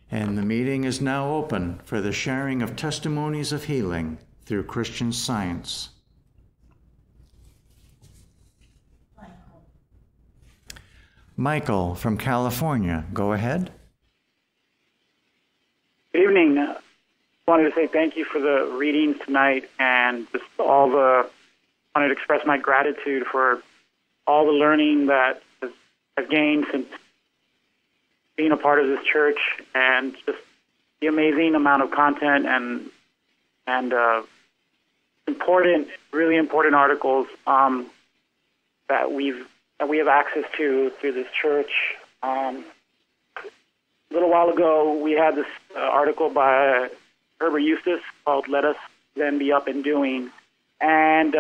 And the meeting is now open for the sharing of testimonies of healing through Christian Science. Michael from California, go ahead. Good evening. I wanted to say thank you for the readings tonight and just wanted to express my gratitude for all the learning that I've gained since being a part of this church, and just the amazing amount of content and really important articles that we have access to through this church. A little while ago, we had this article by Herbert Eustace called "Let Us Then Be Up and Doing," and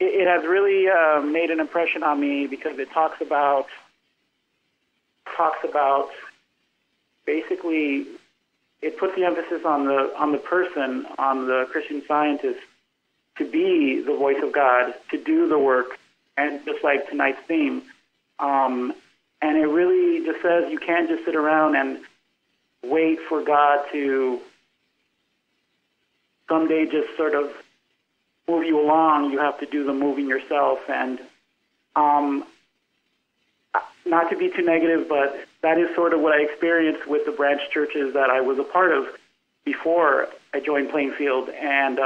it has really made an impression on me because it talks about basically, it puts the emphasis on the person, on the Christian Scientist, to be the voice of God, to do the work, and just like tonight's theme. And it really just says you can't just sit around and wait for God to someday just sort of move you along. You have to do the moving yourself. And not to be too negative, but that is sort of what I experienced with the branch churches that I was a part of before I joined Plainfield. And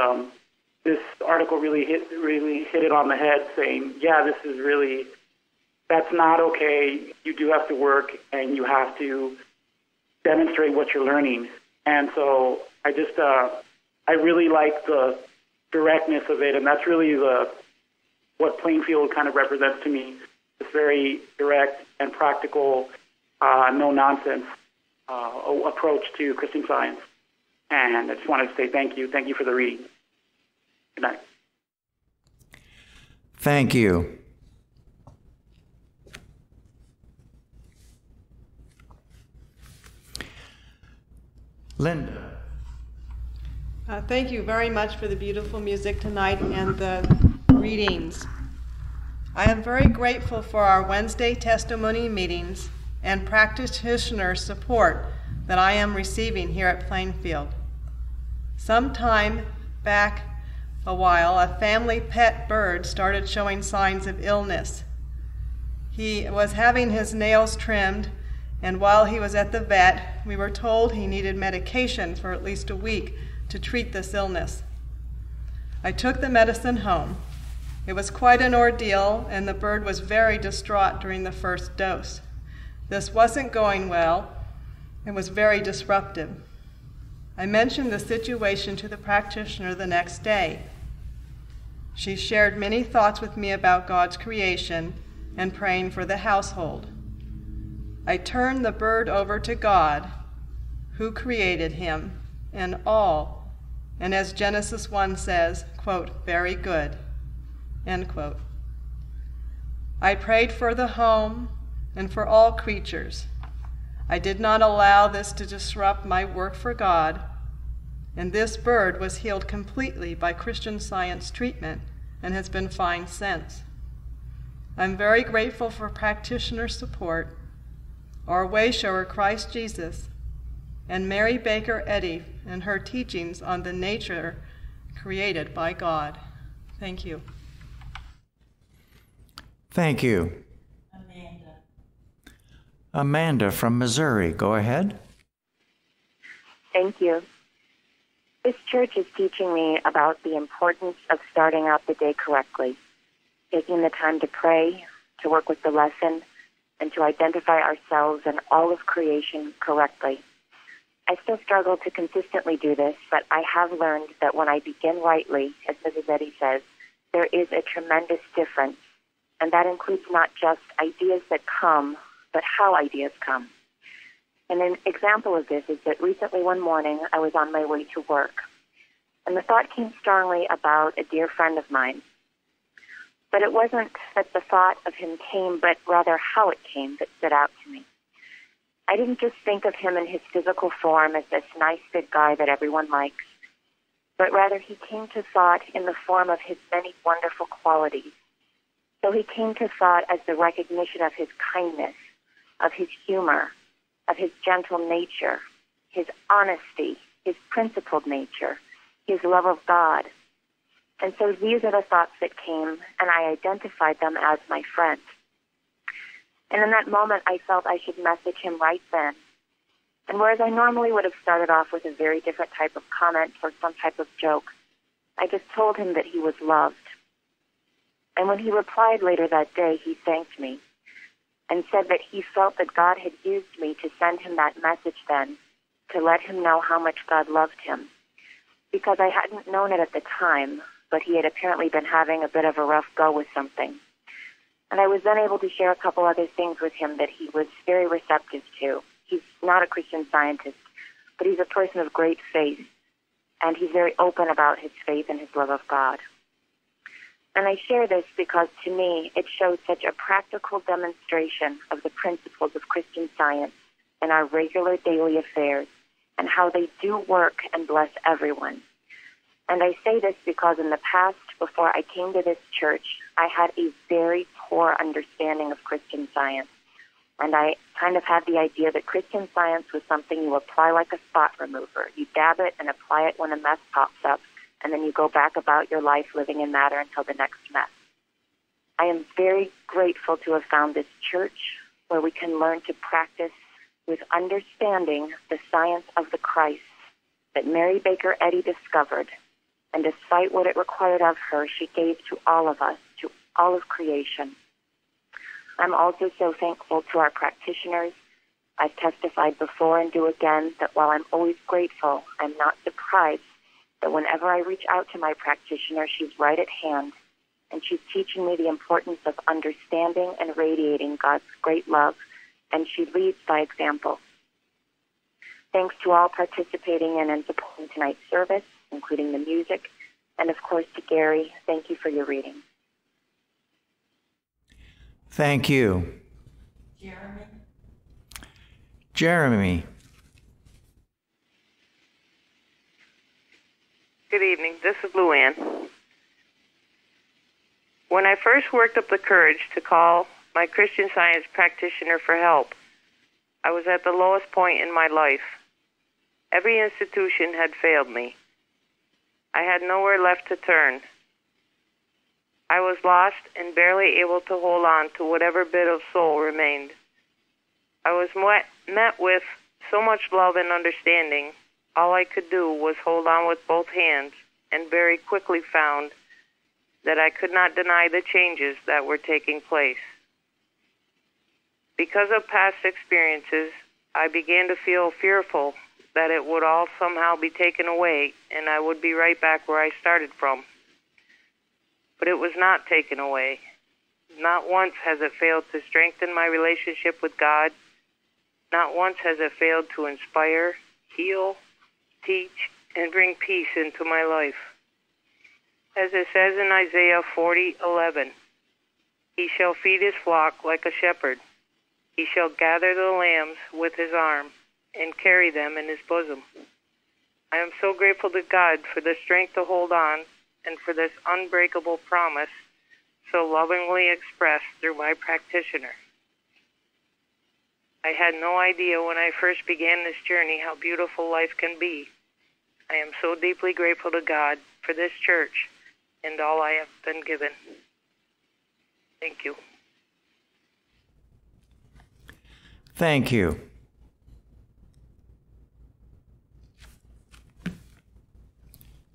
this article really hit it on the head, saying, yeah, that's not okay. You do have to work, and you have to demonstrate what you're learning. And so I really like the directness of it, and that's really what Plainfield kind of represents to me. It's very direct and practical, no-nonsense approach to Christian Science. And I just wanted to say thank you. Thank you for the reading. Good night. Thank you. Linda. Thank you very much for the beautiful music tonight and the readings. I am very grateful for our Wednesday testimony meetings and practitioner support that I am receiving here at Plainfield. Sometime back a while, a family pet bird started showing signs of illness. He was having his nails trimmed, and while he was at the vet, we were told he needed medication for at least a week to treat this illness. I took the medicine home. It was quite an ordeal, and the bird was very distraught during the first dose. This wasn't going well. It was very disruptive. I mentioned the situation to the practitioner the next day. She shared many thoughts with me about God's creation and praying for the household. I turned the bird over to God, who created him and all, and as Genesis 1 says, quote, very good, end quote. I prayed for the home and for all creatures. I did not allow this to disrupt my work for God, and this bird was healed completely by Christian Science treatment and has been fine since. I'm very grateful for practitioner support, our wayshower Christ Jesus, and Mary Baker Eddy and her teachings on the nature created by God. Thank you. Thank you. Amanda from Missouri, go ahead. Thank you. This church is teaching me about the importance of starting out the day correctly, taking the time to pray, to work with the lesson, and to identify ourselves and all of creation correctly. I still struggle to consistently do this, but I have learned that when I begin rightly, as Mrs. Eddy says, there is a tremendous difference, and that includes not just ideas that come, but how ideas come. And an example of this is that recently one morning I was on my way to work, and the thought came strongly about a dear friend of mine. But it wasn't that the thought of him came, but rather how it came that stood out to me. I didn't just think of him in his physical form as this nice big guy that everyone likes, but rather he came to thought in the form of his many wonderful qualities. So he came to thought as the recognition of his kindness, of his humor, of his gentle nature, his honesty, his principled nature, his love of God. And so these are the thoughts that came, and I identified them as my friend. And in that moment, I felt I should message him right then. And whereas I normally would have started off with a very different type of comment or some type of joke, I just told him that he was loved. And when he replied later that day, he thanked me and said that he felt that God had used me to send him that message then, to let him know how much God loved him. Because I hadn't known it at the time, but he had apparently been having a bit of a rough go with something. And I was then able to share a couple other things with him that he was very receptive to. He's not a Christian Scientist, but he's a person of great faith, and he's very open about his faith and his love of God. And I share this because, to me, it shows such a practical demonstration of the principles of Christian Science in our regular daily affairs and how they do work and bless everyone. And I say this because in the past, before I came to this church, I had a very poor understanding of Christian Science. And I kind of had the idea that Christian Science was something you apply like a spot remover. You dab it and apply it when a mess pops up, and then you go back about your life living in matter until the next mess. I am very grateful to have found this church where we can learn to practice with understanding the science of the Christ that Mary Baker Eddy discovered. And despite what it required of her, she gave to all of us, to all of creation. I'm also so thankful to our practitioners. I've testified before and do again that while I'm always grateful, I'm not surprised that whenever I reach out to my practitioner, she's right at hand, and she's teaching me the importance of understanding and radiating God's great love, and she leads by example. Thanks to all participating in and supporting tonight's service, including the music, and of course to Gary, thank you for your reading. Thank you. Jeremy. Good evening. This is Luann. When I first worked up the courage to call my Christian Science practitioner for help, I was at the lowest point in my life. Every institution had failed me. I had nowhere left to turn. I was lost and barely able to hold on to whatever bit of soul remained. I was met with so much love and understanding. All I could do was hold on with both hands, and very quickly found that I could not deny the changes that were taking place. Because of past experiences, I began to feel fearful that it would all somehow be taken away and I would be right back where I started from. But it was not taken away. Not once has it failed to strengthen my relationship with God. Not once has it failed to inspire, heal, teach, and bring peace into my life. As it says in Isaiah 40:11, "He shall feed his flock like a shepherd. He shall gather the lambs with his arm and carry them in his bosom." I am so grateful to God for the strength to hold on and for this unbreakable promise so lovingly expressed through my practitioner. I had no idea when I first began this journey how beautiful life can be. I am so deeply grateful to God for this church and all I have been given. Thank you. Thank you.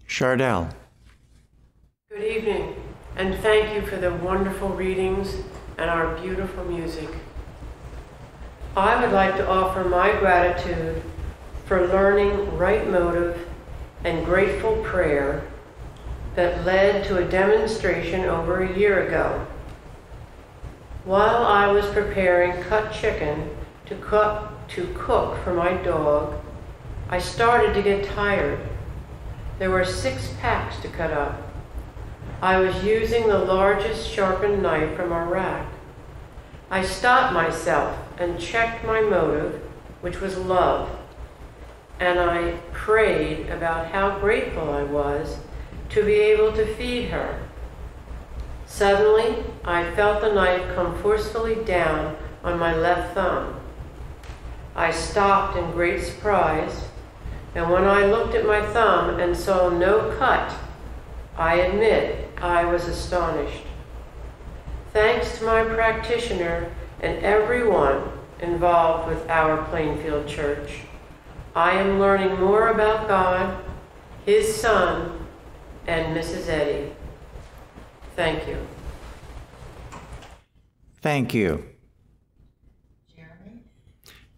Chardell. Good evening, and thank you for the wonderful readings and our beautiful music. I would like to offer my gratitude for learning right motive and grateful prayer that led to a demonstration over a year ago. While I was preparing cut chicken to cook for my dog, I started to get tired. There were 6 packs to cut up. I was using the largest sharpened knife from our rack. I stopped myself and checked my motive, which was love, and I prayed about how grateful I was to be able to feed her. Suddenly, I felt the knife come forcefully down on my left thumb. I stopped in great surprise, and when I looked at my thumb and saw no cut, I admit I was astonished. Thanks to my practitioner and everyone involved with our Plainfield Church, I am learning more about God, His Son, and Mrs. Eddy. Thank you. Thank you.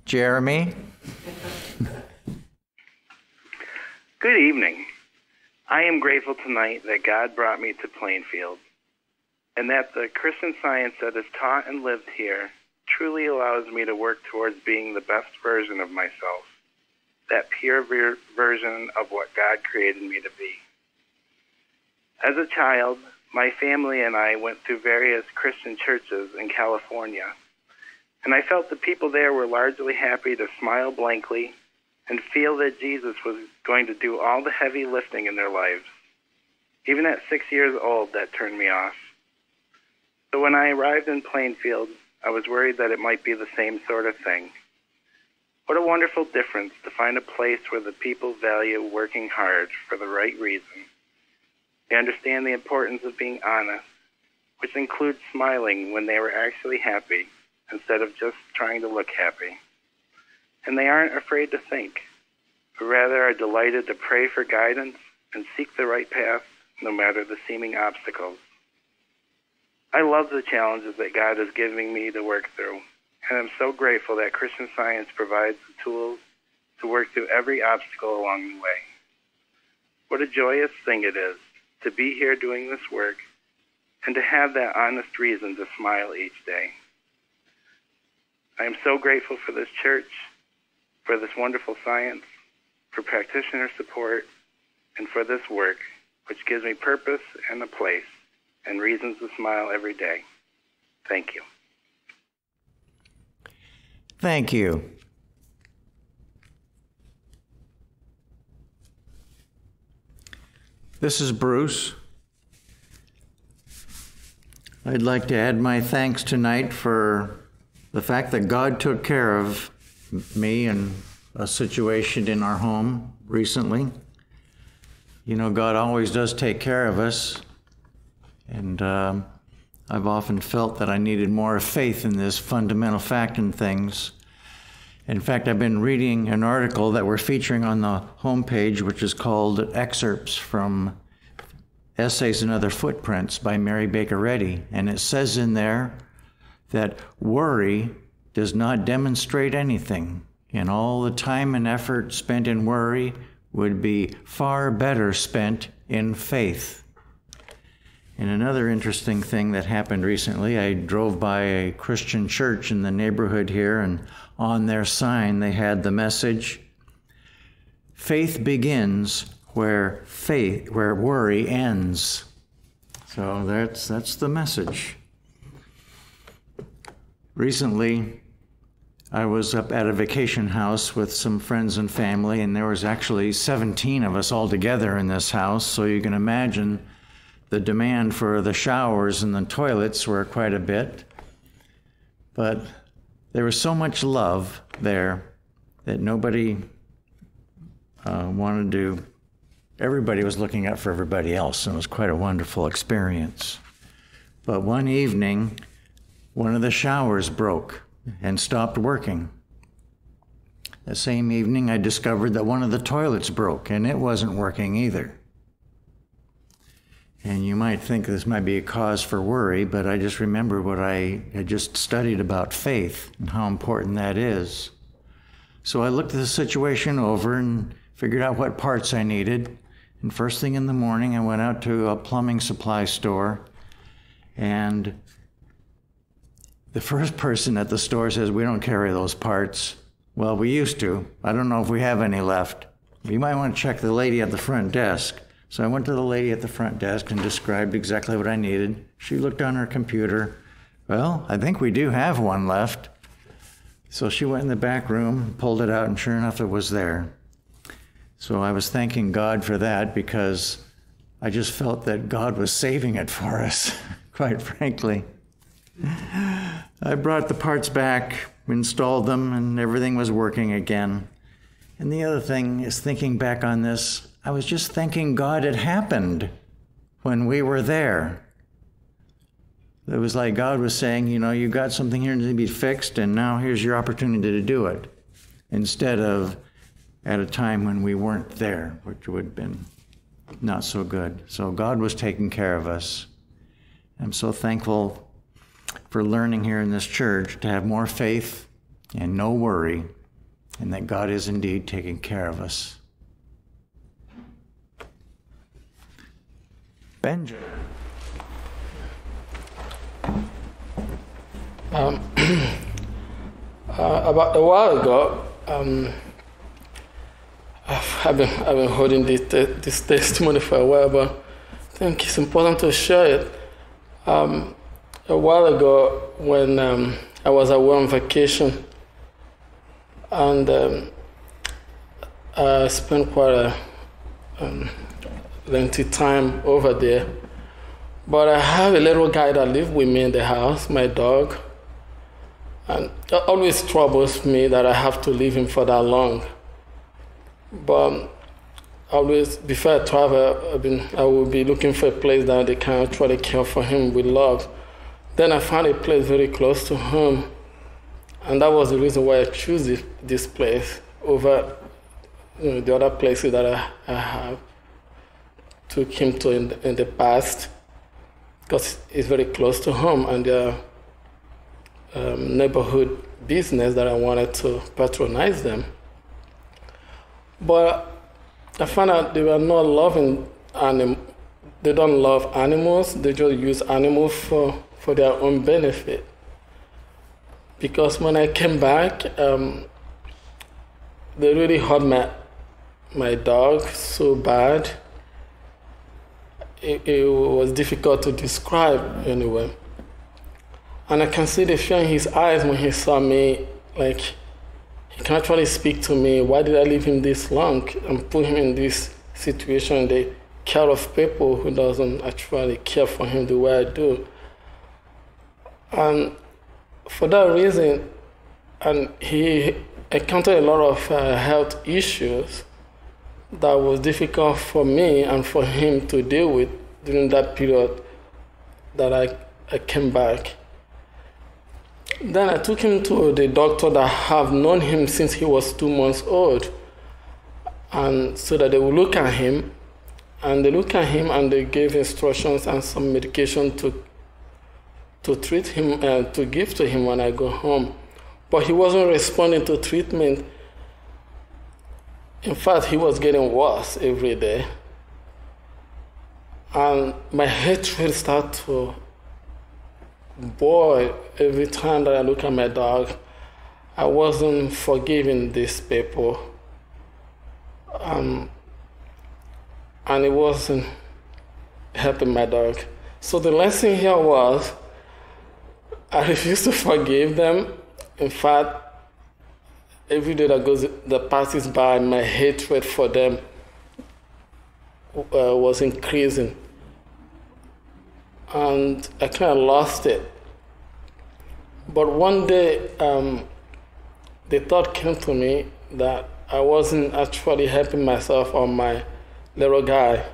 Jeremy? Good evening. I am grateful tonight that God brought me to Plainfield, and that the Christian Science that is taught and lived here truly allows me to work towards being the best version of myself, that pure version of what God created me to be. As a child, my family and I went through various Christian churches in California, and I felt the people there were largely happy to smile blankly and feel that Jesus was going to do all the heavy lifting in their lives. Even at 6 years old, that turned me off. So when I arrived in Plainfield, I was worried that it might be the same sort of thing. What a wonderful difference to find a place where the people value working hard for the right reason. They understand the importance of being honest, which includes smiling when they were actually happy instead of just trying to look happy. And they aren't afraid to think, but rather are delighted to pray for guidance and seek the right path no matter the seeming obstacles. I love the challenges that God is giving me to work through, and I'm so grateful that Christian Science provides the tools to work through every obstacle along the way. What a joyous thing it is to be here doing this work and to have that honest reason to smile each day. I am so grateful for this church, for this wonderful science, for practitioner support, and for this work, which gives me purpose and a place and reasons to smile every day. Thank you. Thank you. This is Bruce. I'd like to add my thanks tonight for the fact that God took care of me and a situation in our home recently. You know, God always does take care of us, and I've often felt that I needed more faith in this fundamental fact in things. In fact, I've been reading an article that we're featuring on the homepage, which is called Excerpts from Essays and Other Footprints by Mary Baker Eddy. And it says in there that worry does not demonstrate anything, and all the time and effort spent in worry would be far better spent in faith. And another interesting thing that happened recently, I drove by a Christian church in the neighborhood here, and on their sign they had the message, "Faith begins where worry ends." So that's the message. Recently, I was up at a vacation house with some friends and family, and there was actually 17 of us all together in this house, so you can imagine the demand for the showers and the toilets were quite a bit. But there was so much love there that nobody wanted to, everybody was looking out for everybody else, and it was quite a wonderful experience. But one evening, one of the showers broke and stopped working. The same evening, I discovered that one of the toilets broke, and it wasn't working either. And you might think this might be a cause for worry, but I just remember what I had just studied about faith and how important that is. So I looked the situation over and figured out what parts I needed. And first thing in the morning, I went out to a plumbing supply store, and the first person at the store says, "We don't carry those parts." Well, we used to. I don't know if we have any left. You might want to check the lady at the front desk. So I went to the lady at the front desk and described exactly what I needed. She looked on her computer. "Well, I think we do have one left." So she went in the back room, pulled it out, and sure enough, it was there. So I was thanking God for that, because I just felt that God was saving it for us, quite frankly. I brought the parts back, installed them, and everything was working again. And the other thing is, thinking back on this, I was just thanking God it happened when we were there. It was like God was saying, you know, you got something here to be fixed, and now here's your opportunity to do it, instead of at a time when we weren't there, which would have been not so good. So God was taking care of us. I'm so thankful for learning here in this church to have more faith and no worry, and that God is indeed taking care of us. Benjamin. About a while ago, I've been holding this testimony for a while, but I think it's important to share it. A while ago, when I was away on vacation, and I spent quite a lengthy time over there. But I have a little guy that lives with me in the house, my dog. And it always troubles me that I have to leave him for that long. But always, before I travel, I will be looking for a place that they can actually care for him with love. Then I found a place very close to home. And that was the reason why I chose this place over the other places that I have took him to in the past, because it's very close to home, and there are neighborhood business that I wanted to patronize them. But I found out they were not loving they don't love animals. They just use animals for their own benefit. Because when I came back, they really hurt my dog so bad. It was difficult to describe anyway. And I can see the fear in his eyes when he saw me, like he can actually speak to me. Why did I leave him this long and put him in this situation, the care of people who doesn't actually care for him the way I do? And for that reason, and he encountered a lot of health issues that was difficult for me and for him to deal with during that period that I came back. Then I took him to the doctor that have known him since he was 2 months old, and so that they will look at him, and they look at him and they gave instructions and some medication to treat him, to give to him when I go home. But he wasn't responding to treatment. In fact, he was getting worse every day. And my hatred started to boil every time that I look at my dog. I wasn't forgiving these people. And it wasn't helping my dog. So the lesson here was, I refuse to forgive them. In fact, every day that passes by, my hatred for them was increasing. And I kind of lost it. But one day, the thought came to me that I wasn't actually helping myself or my little guy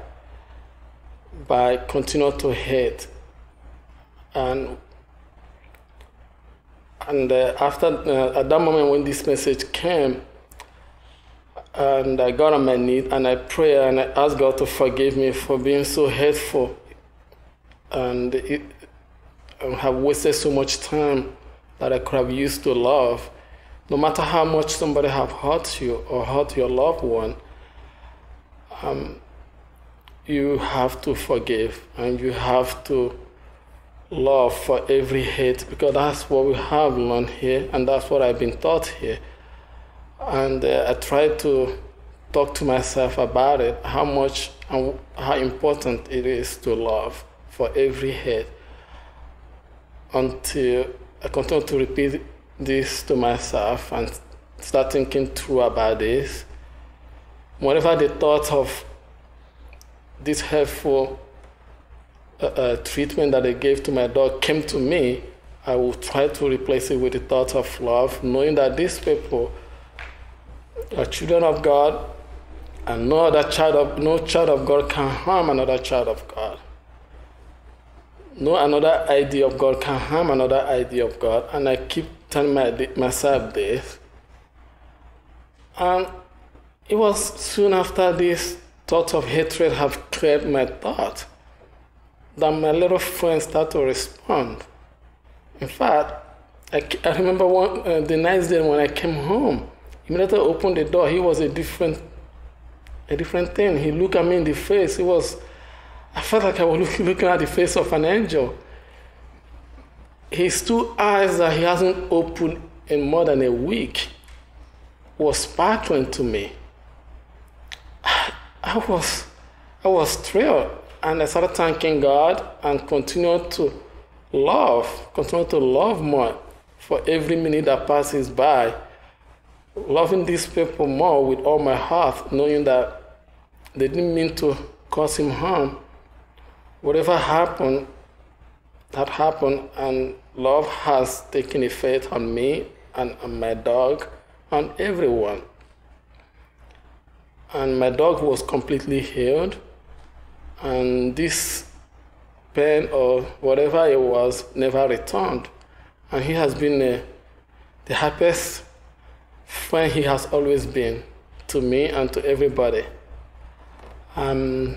by continuing to hate. And after at that moment when this message came, and I got on my knees and I prayed and I asked God to forgive me for being so hateful and have wasted so much time that I could have used to love. No matter how much somebody have hurt you or hurt your loved one, you have to forgive and you have to love for every hate, because that's what we have learned here and that's what I've been taught here. And I try to talk to myself about it, how much and how important it is to love for every hate, until I continue to repeat this to myself and start thinking through about this. Whenever the thought of this hurtful treatment that they gave to my dog came to me, I will try to replace it with the thought of love, knowing that these people are children of God, and no child of God can harm another child of God. No another idea of God can harm another idea of God. And I keep telling myself this. And it was soon after this thought of hatred have cleared my thought that my little friend started to respond. In fact, I remember the next day when I came home, immediately I opened the door, he was a different thing. He looked at me in the face. I felt like I was looking at the face of an angel. His two eyes that he hasn't opened in more than a week was sparkling to me. I was thrilled, and I started thanking God and continued to love more for every minute that passes by, loving these people more with all my heart, knowing that they didn't mean to cause him harm. Whatever happened, that happened, and love has taken effect on me and on my dog, on everyone. And my dog was completely healed, and this pain or whatever it was never returned. And he has been the happiest friend he has always been to me and to everybody. I'm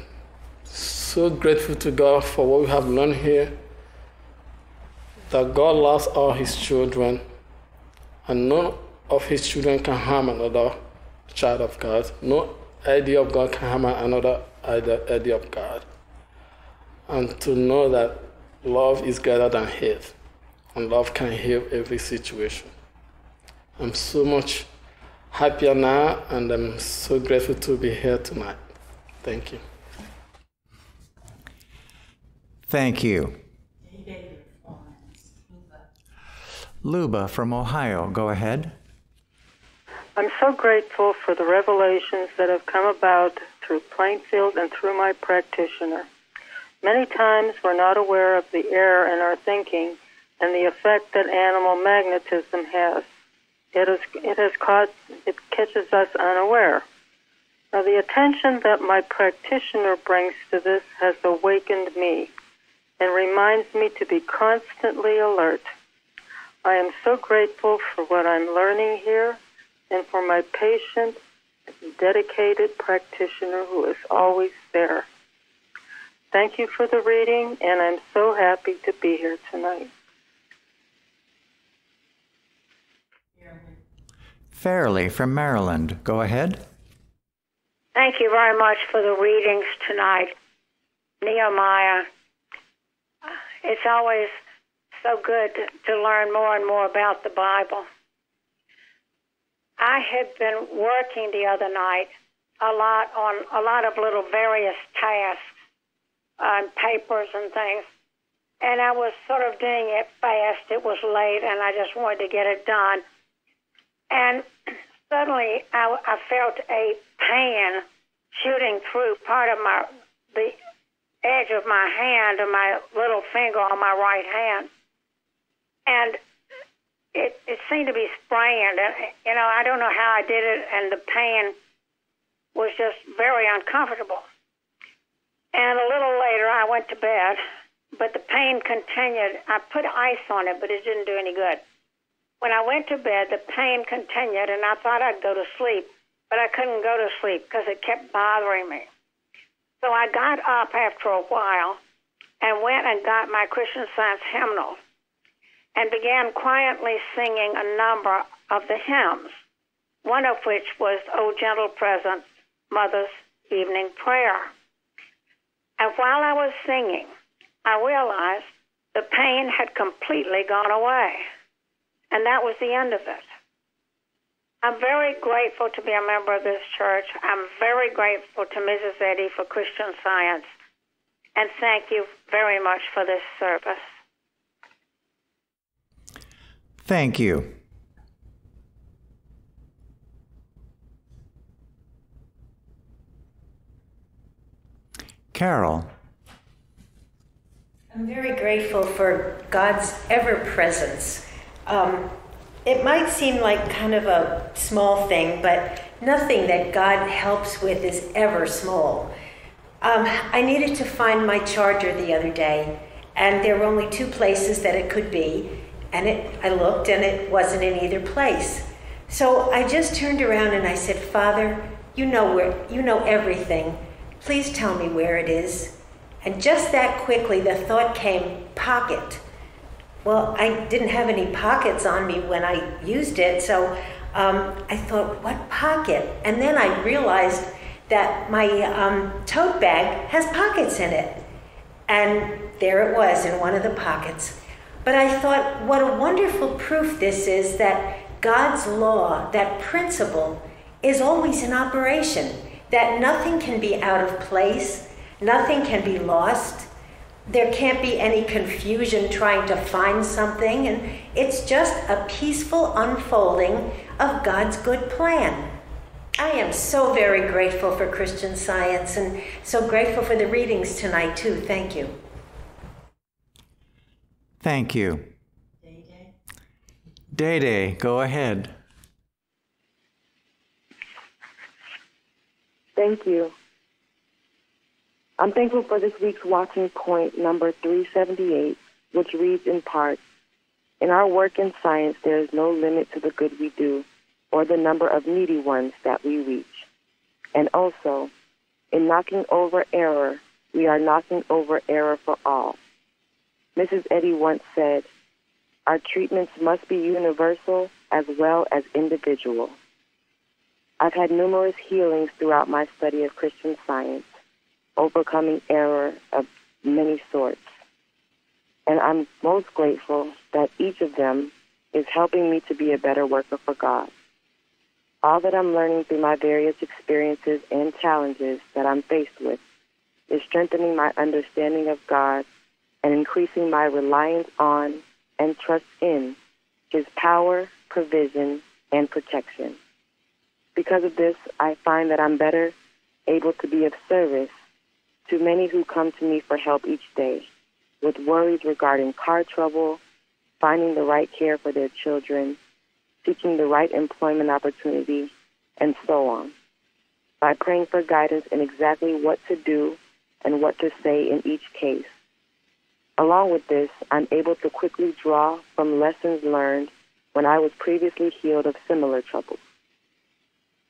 so grateful to God for what we have learned here, that God loves all his children, and none of his children can harm another child of God. No idea of God can harm another idea of God. And to know that love is greater than hate, and love can heal every situation. I'm so much happier now, and I'm so grateful to be here tonight. Thank you. Thank you. Luba from Ohio, go ahead. I'm so grateful for the revelations that have come about through Plainfield and through my practitioner. Many times we're not aware of the error in our thinking and the effect that animal magnetism has. It catches us unaware. Now, the attention that my practitioner brings to this has awakened me and reminds me to be constantly alert. I am so grateful for what I'm learning here and for my patient, dedicated practitioner who is always there. Thank you for the reading, and I'm so happy to be here tonight. Fairley from Maryland, go ahead. Thank you very much for the readings tonight. Nehemiah, it's always so good to learn more and more about the Bible. I had been working the other night a lot on a lot of little various tasks on papers and things, and I was sort of doing it fast. It was late, and I just wanted to get it done. And suddenly, I felt a pain shooting through part of the edge of my hand and my little finger on my right hand, and it seemed to be spraying. And I don't know how I did it, and the pain was just very uncomfortable. And a little later, I went to bed, but the pain continued. I put ice on it, but it didn't do any good. When I went to bed, the pain continued, and I thought I'd go to sleep, but I couldn't go to sleep because it kept bothering me. So I got up after a while and went and got my Christian Science hymnal and began quietly singing a number of the hymns, one of which was O Gentle Presence, Mother's Evening Prayer. And while I was singing, I realized the pain had completely gone away. And that was the end of it. I'm very grateful to be a member of this church. I'm very grateful to Mrs. Eddy for Christian Science. And thank you very much for this service. Thank you. Carol. I'm very grateful for God's ever-presence. It might seem like kind of a small thing, but nothing that God helps with is ever small. I needed to find my charger the other day, and there were only 2 places that it could be, and I looked and it wasn't in either place. So I just turned around and I said, Father, you know everything. Please tell me where it is. And just that quickly the thought came, pocket. Well, I didn't have any pockets on me when I used it, so I thought, what pocket? And then I realized that my tote bag has pockets in it. And there it was in one of the pockets. But I thought, what a wonderful proof this is that God's law, that principle, is always in operation, that nothing can be out of place, nothing can be lost. There can't be any confusion trying to find something, and it's just a peaceful unfolding of God's good plan. I am so very grateful for Christian Science and so grateful for the readings tonight, too. Thank you. Thank you. Day, go ahead. Thank you. I'm thankful for this week's watching point, number 378, which reads in part, in our work in science, there is no limit to the good we do or the number of needy ones that we reach. And also, in knocking over error, we are knocking over error for all. Mrs. Eddy once said, our treatments must be universal as well as individual. I've had numerous healings throughout my study of Christian Science, overcoming error of many sorts. And I'm most grateful that each of them is helping me to be a better worker for God. All that I'm learning through my various experiences and challenges that I'm faced with is strengthening my understanding of God and increasing my reliance on and trust in His power, provision, and protection. Because of this, I find that I'm better able to be of service to many who come to me for help each day, with worries regarding car trouble, finding the right care for their children, seeking the right employment opportunity, and so on. By praying for guidance in exactly what to do and what to say in each case. Along with this, I'm able to quickly draw from lessons learned when I was previously healed of similar troubles.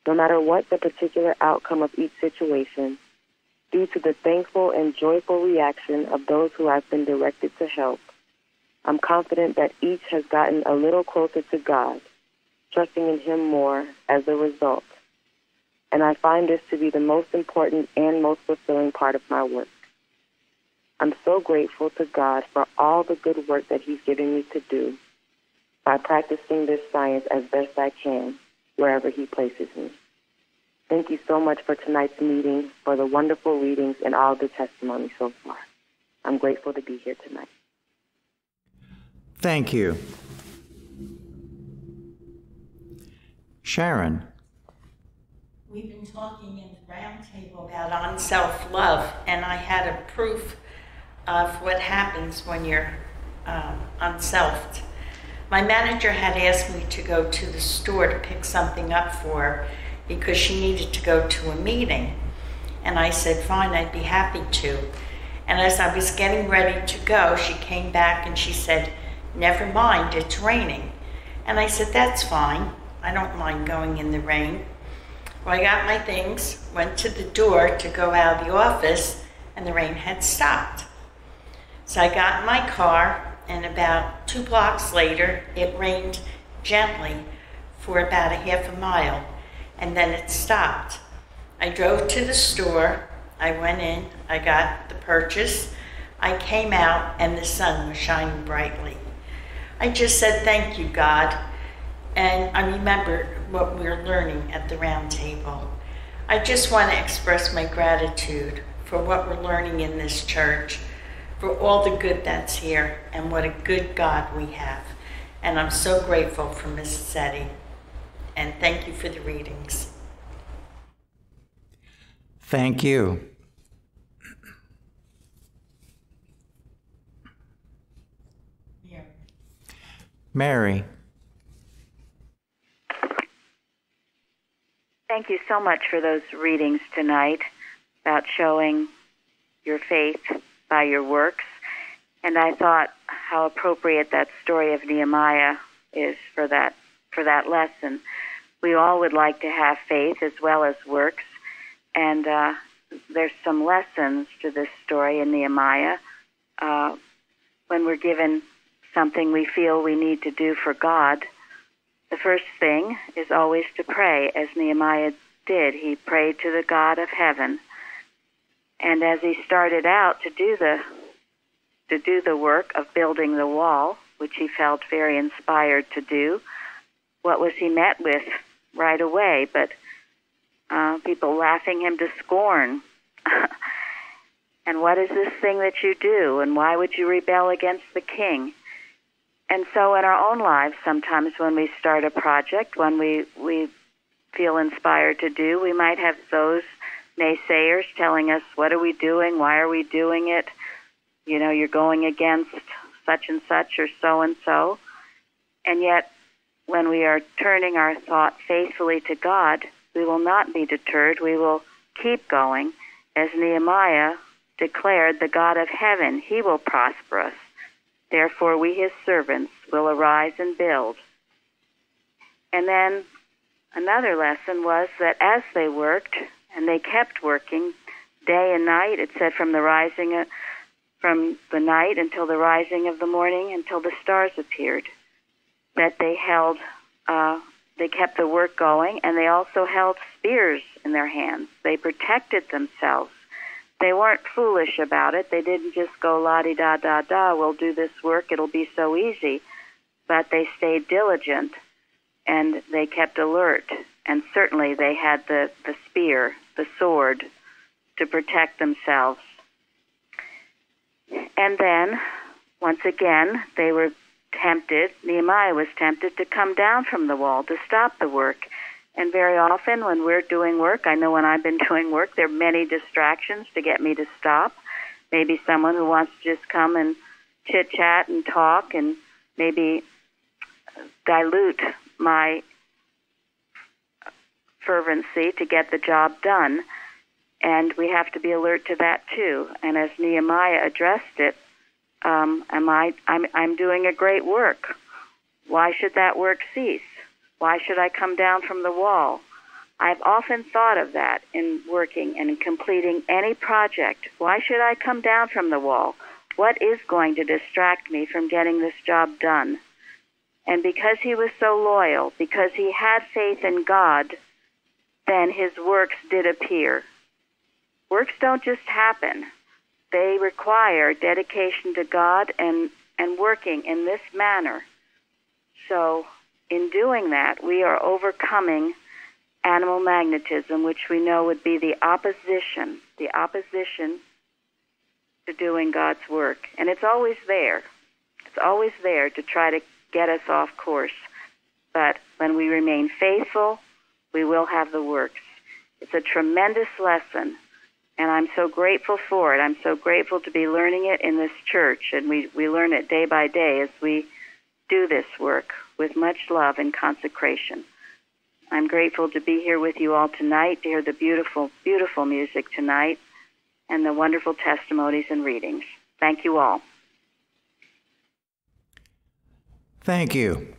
No matter what the particular outcome of each situation, due to the thankful and joyful reaction of those who I've been directed to help, I'm confident that each has gotten a little closer to God, trusting in Him more as a result. And I find this to be the most important and most fulfilling part of my work. I'm so grateful to God for all the good work that He's given me to do by practicing this science as best I can, wherever He places me. Thank you so much for tonight's meeting, for the wonderful readings and all the testimonies so far. I'm grateful to be here tonight. Thank you. Sharon. We've been talking in the roundtable about unself-love, and I had a proof of what happens when you're unselfed. My manager had asked me to go to the store to pick something up for her because she needed to go to a meeting. And I said, fine, I'd be happy to. And as I was getting ready to go, she came back and she said, never mind, it's raining. And I said, that's fine. I don't mind going in the rain. Well, I got my things, went to the door to go out of the office, and the rain had stopped. So I got in my car, and about 2 blocks later, it rained gently for about a half a mile, and then it stopped. I drove to the store, I went in, I got the purchase, I came out, and the sun was shining brightly. I just said, thank you, God. And I remembered what we were learning at the round table. I just want to express my gratitude for what we're learning in this church, for all the good that's here, and what a good God we have. And I'm so grateful for Mrs. Eddy. And thank you for the readings. Thank you. Mary. Thank you so much for those readings tonight about showing your faith by your works. And I thought how appropriate that story of Nehemiah is for that lesson. We all would like to have faith as well as works. And there's some lessons to this story in Nehemiah. When we're given something we feel we need to do for God, the first thing is always to pray, as Nehemiah did. He prayed to the God of heaven. And as he started out to do the work of building the wall, which he felt very inspired to do, what was he met with right away but people laughing him to scorn? And what is this thing that you do? And why would you rebel against the king? And so in our own lives, sometimes when we start a project, when we feel inspired to do, we might have those naysayers telling us, what are we doing? Why are we doing it? You know, you're going against such and such or so and so. And yet, when we are turning our thought faithfully to God, we will not be deterred. We will keep going. As Nehemiah declared, the God of heaven, he will prosper us. Therefore, we, his servants, will arise and build. And then another lesson was that as they worked, and they kept working day and night, it said from the night until the rising of the morning, until the stars appeared, that they kept the work going, and they also held spears in their hands. They protected themselves. They weren't foolish about it. They didn't just go la-di-da-da-da, we'll do this work, it'll be so easy. But they stayed diligent, and they kept alert. And certainly they had the spear, the sword, to protect themselves. And then, once again, they were tempted, Nehemiah was tempted to come down from the wall to stop the work. And very often when we're doing work, I know when I've been doing work, there are many distractions to get me to stop. Maybe someone who wants to just come and chit-chat and talk and maybe dilute my fervency to get the job done. And we have to be alert to that too. And as Nehemiah addressed it, I'm doing a great work. Why should that work cease? Why should I come down from the wall? I've often thought of that in working and in completing any project. Why should I come down from the wall? What is going to distract me from getting this job done? And because he was so loyal, because he had faith in God, then his works did appear. Works don't just happen. They require dedication to God and working in this manner. So in doing that, we are overcoming animal magnetism, which we know would be the opposition to doing God's work. And it's always there. It's always there to try to get us off course. But when we remain faithful, we will have the works. It's a tremendous lesson, and I'm so grateful for it. I'm so grateful to be learning it in this church, and we learn it day by day as we do this work with much love and consecration. I'm grateful to be here with you all tonight, to hear the beautiful, beautiful music tonight, and the wonderful testimonies and readings. Thank you all. Thank you.